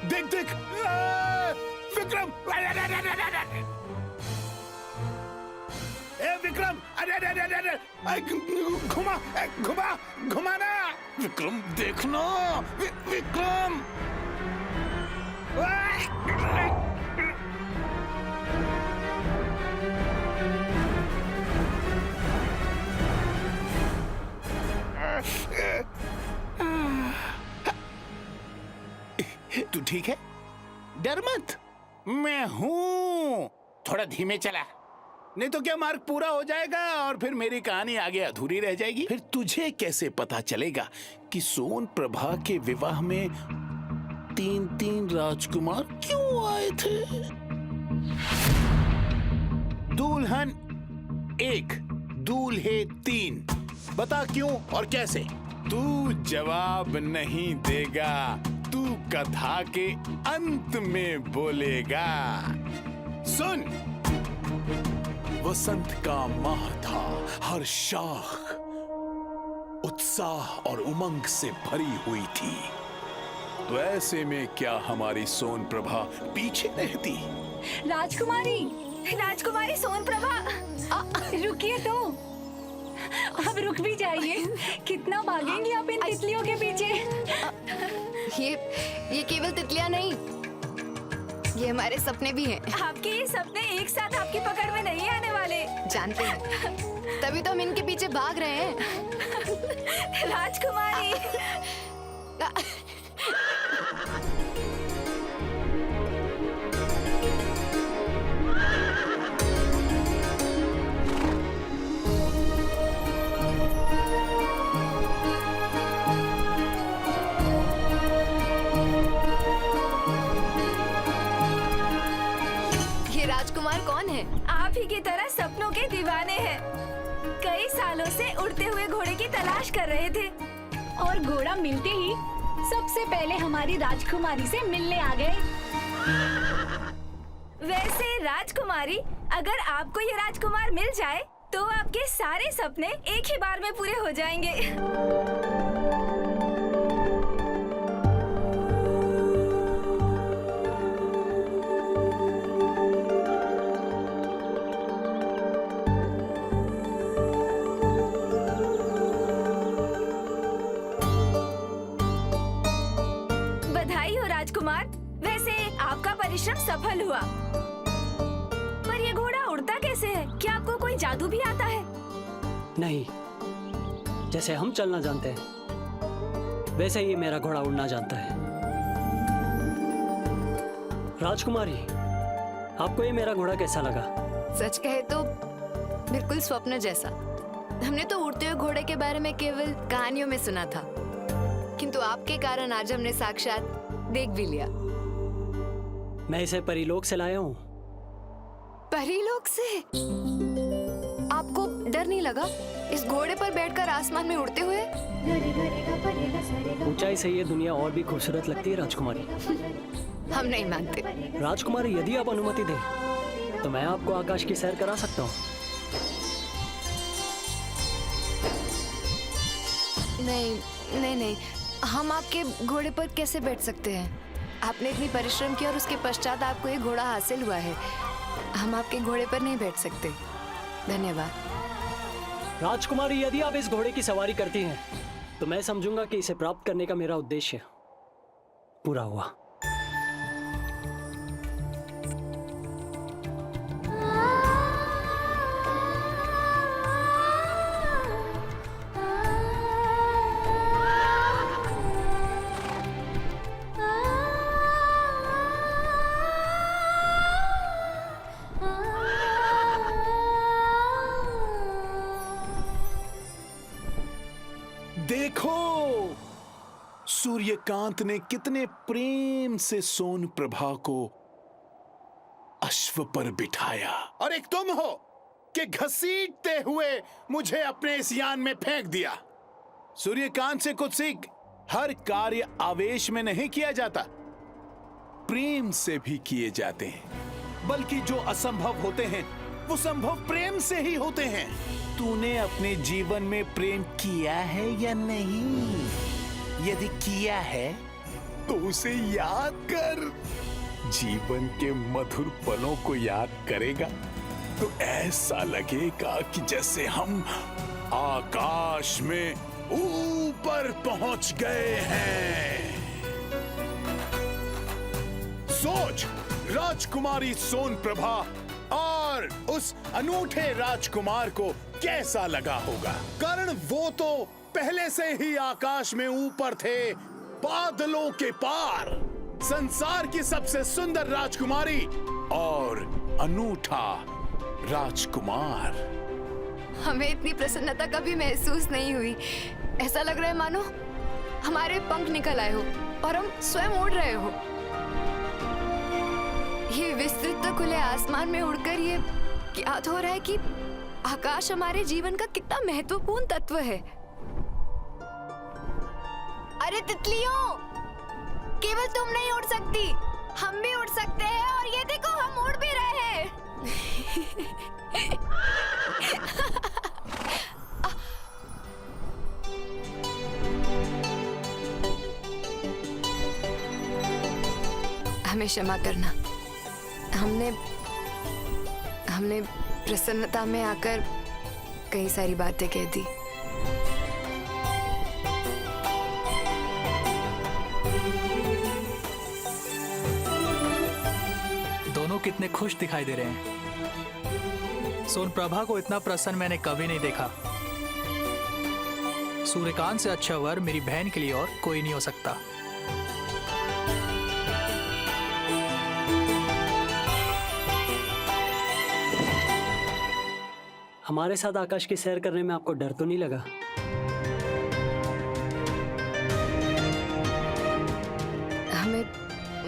देख देख, विक्रम, ए विक्रम, अरे घुमा घुमा घुमाना, विक्रम देखना, विक्रम। तू ठीक है? डर मत, मैं हूं। थोड़ा धीमे चला, नहीं तो क्या मार्ग पूरा हो जाएगा और फिर मेरी कहानी आगे अधूरी रह जाएगी। फिर तुझे कैसे पता चलेगा कि सोन प्रभा के विवाह में 3 राजकुमार क्यों आए थे? दुल्हन 1, दूल्हे 3, बता क्यों और कैसे? तू जवाब नहीं देगा, तू कथा के अंत में बोलेगा। सुन, वसंत का माह था, हर शाख उत्साह और उमंग से भरी हुई थी। तो ऐसे में क्या हमारी सोन प्रभा पीछे रहती? राजकुमारी, राजकुमारी सोन प्रभा, रुकिए तो। अब रुक भी जाइए, कितना भागेंगी आप इन तितलियों के पीछे। ये केवल तितलियां नहीं, ये हमारे सपने भी हैं। आपके ये सपने एक साथ आपकी पकड़ में नहीं आने वाले। जानते हैं, तभी तो हम इनके पीछे भाग रहे हैं। राजकुमारी, राजकुमार कौन है? आप ही की तरह सपनों के दीवाने हैं। कई सालों से उड़ते हुए घोड़े की तलाश कर रहे थे और घोड़ा मिलते ही सबसे पहले हमारी राजकुमारी से मिलने आ गए। वैसे राजकुमारी, अगर आपको ये राजकुमार मिल जाए तो आपके सारे सपने एक ही बार में पूरे हो जाएंगे। राजकुमार, वैसे आपका परिश्रम सफल हुआ, पर ये घोड़ा उड़ता कैसे है? क्या आपको कोई जादू भी आता है? नहीं, जैसे हम चलना जानते हैं वैसे ही मेरा घोड़ा उड़ना जानता है। राजकुमारी, आपको ये मेरा घोड़ा कैसा लगा? सच कहे तो बिल्कुल स्वप्न जैसा। हमने तो उड़ते हुए घोड़े के बारे में केवल कहानियों में सुना था, किंतु आपके कारण आज हमने साक्षात देख भी लिया। मैं इसे परीलोक से लाया हूँ। परीलोक से? आपको डर नहीं लगा इस घोड़े पर बैठकर आसमान में उड़ते हुए? ऊंचाई से ये दुनिया और भी खूबसूरत लगती है राजकुमारी। हम नहीं मानते। राजकुमारी, यदि आप अनुमति दें तो मैं आपको आकाश की सैर करा सकता हूँ। नहीं नहीं नहीं, हम आपके घोड़े पर कैसे बैठ सकते हैं? आपने इतनी परिश्रम किया और उसके पश्चात आपको ये घोड़ा हासिल हुआ है। हम आपके घोड़े पर नहीं बैठ सकते। धन्यवाद। राजकुमारी, यदि आप इस घोड़े की सवारी करती हैं तो मैं समझूंगा कि इसे प्राप्त करने का मेरा उद्देश्य पूरा हुआ। देखो, सूर्यकांत ने कितने प्रेम से सोन प्रभा को अश्व पर बिठाया, और एक तुम हो कि घसीटते हुए मुझे अपने इस यान में फेंक दिया। सूर्यकांत से कुछ सीख, हर कार्य आवेश में नहीं किया जाता, प्रेम से भी किए जाते हैं। बल्कि जो असंभव होते हैं वो संभव प्रेम से ही होते हैं। तूने अपने जीवन में प्रेम किया है या नहीं? यदि किया है तो उसे याद कर। जीवन के मधुर पलों को याद करेगा तो ऐसा लगेगा कि जैसे हम आकाश में ऊपर पहुंच गए हैं। सोच, राजकुमारी सोन प्रभा और उस अनूठे राजकुमार को कैसा लगा होगा, कारण वो तो पहले से ही आकाश में ऊपर थे, बादलों के पार, संसार की सबसे सुंदर राजकुमारी और अनूठा राजकुमार। हमें इतनी प्रसन्नता कभी महसूस नहीं हुई। ऐसा लग रहा है मानो हमारे पंख निकल आए हो और हम स्वयं उड़ रहे हो। ये विस्तृत खुले आसमान में उड़कर ये ज्ञात हो रहा है कि आकाश हमारे जीवन का कितना महत्वपूर्ण तत्व है। अरे तितलियों, केवल तुम नहीं उड़ सकती, हम भी उड़ सकते हैं और ये देखो हम उड़ भी रहे हैं। हमें क्षमा करना। हमने प्रसन्नता में आकर कई सारी बातें कह दी। दोनों कितने खुश दिखाई दे रहे हैं। सोन प्रभा को इतना प्रसन्न मैंने कभी नहीं देखा। सूर्यकांत से अच्छा वर मेरी बहन के लिए और कोई नहीं हो सकता। हमारे साथ आकाश की सैर करने में आपको डर तो नहीं लगा? हमें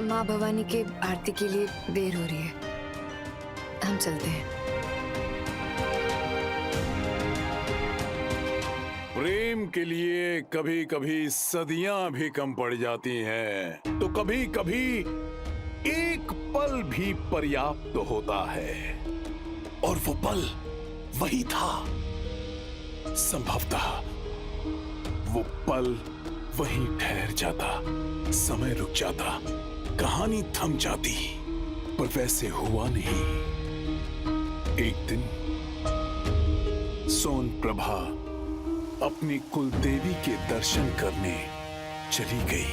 माँ भवानी के आरती के लिए देर हो रही है, हम चलते हैं। प्रेम के लिए कभी कभी सदियां भी कम पड़ जाती हैं, तो कभी कभी एक पल भी पर्याप्त होता है, और वो पल वही था। संभवतः वो पल वहीं ठहर जाता, समय रुक जाता, कहानी थम जाती, पर वैसे हुआ नहीं। एक दिन सोन प्रभा अपनी कुलदेवी के दर्शन करने चली गई।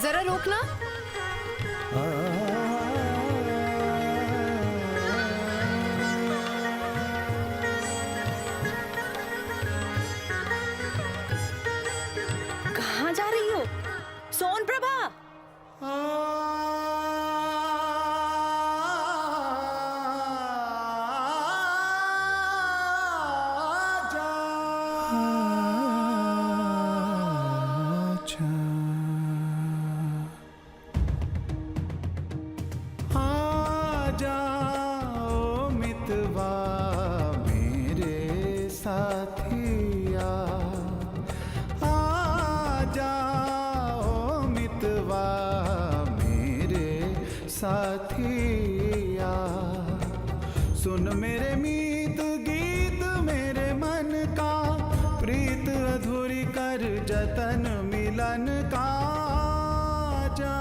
जरा रोकना। कहाँ जा रही हो सोन प्रभा? साथिया सुन मेरे मीत गीत मेरे मन का, प्रीत अधूरी कर जतन मिलन का। जा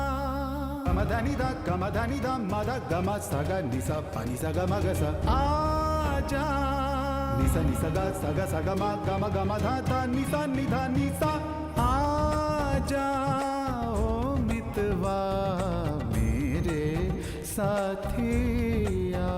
गमधनि दा गमधनि दा मदा गम सग निसा पनि सग मग स आजा निसा निसा गा सग सग म गम गम धा धा निसा निधा निसा आजा ओ मितवा साथिया।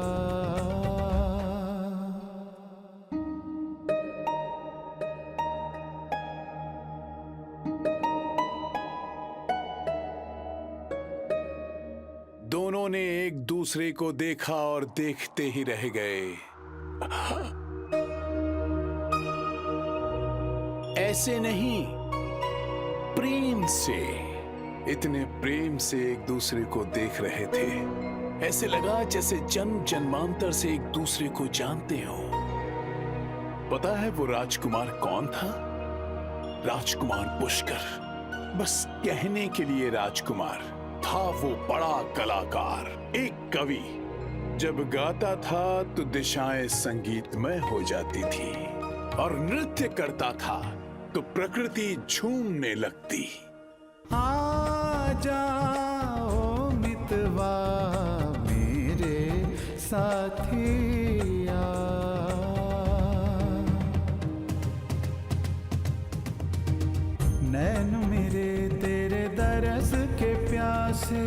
दोनों ने एक दूसरे को देखा और देखते ही रह गए। ऐसे नहीं, प्रेम से, इतने प्रेम से एक दूसरे को देख रहे थे ऐसे लगा जैसे जन्म जन्मांतर से एक दूसरे को जानते हो। पता है वो राजकुमार कौन था? राजकुमार पुष्कर। बस कहने के लिए राजकुमार था वो बड़ा कलाकार, एक कवि। जब गाता था तो दिशाएं संगीतमय हो जाती थी और नृत्य करता था तो प्रकृति झूमने लगती। आ जाओ मितवा मेरे साथिया, नैन मेरे तेरे दरस के प्यासे,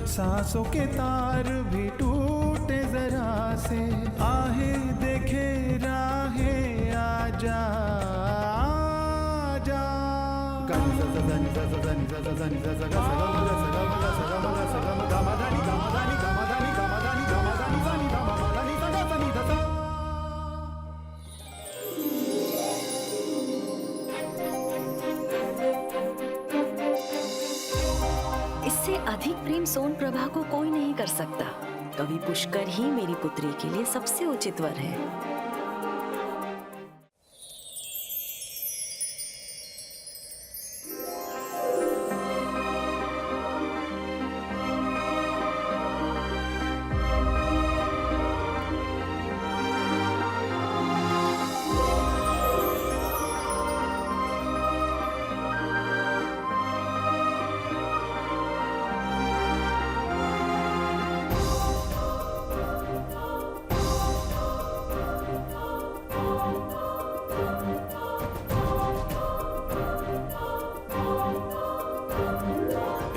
सांसों के तार भी टूटे जरा से, आहे देखे राहे आजा आजा। इससे अधिक प्रेम सोन प्रभा को कोई नहीं कर सकता। कवि पुष्कर ही मेरी पुत्री के लिए सबसे उचित वर है।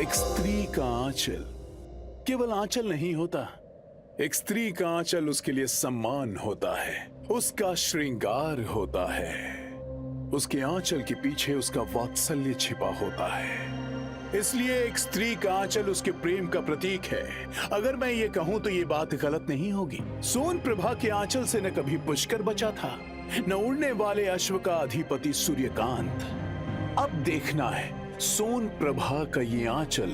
एक स्त्री का आंचल केवल आंचल नहीं होता। एक स्त्री का आंचल उसके लिए सम्मान होता है, उसका श्रृंगार होता है। उसके आंचल के पीछे उसका वात्सल्य छिपा होता है। इसलिए एक स्त्री का आंचल उसके प्रेम का प्रतीक है। अगर मैं ये कहूं तो ये बात गलत नहीं होगी। सोन प्रभा के आंचल से न कभी पुष्कर बचा था, न उड़ने वाले अश्व का अधिपति सूर्यकांत। अब देखना है सोन प्रभा का ये आंचल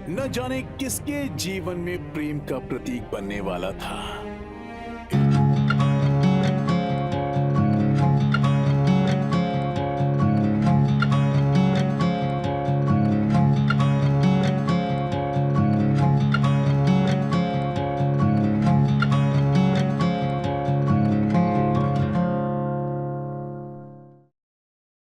न जाने किसके जीवन में प्रेम का प्रतीक बनने वाला था।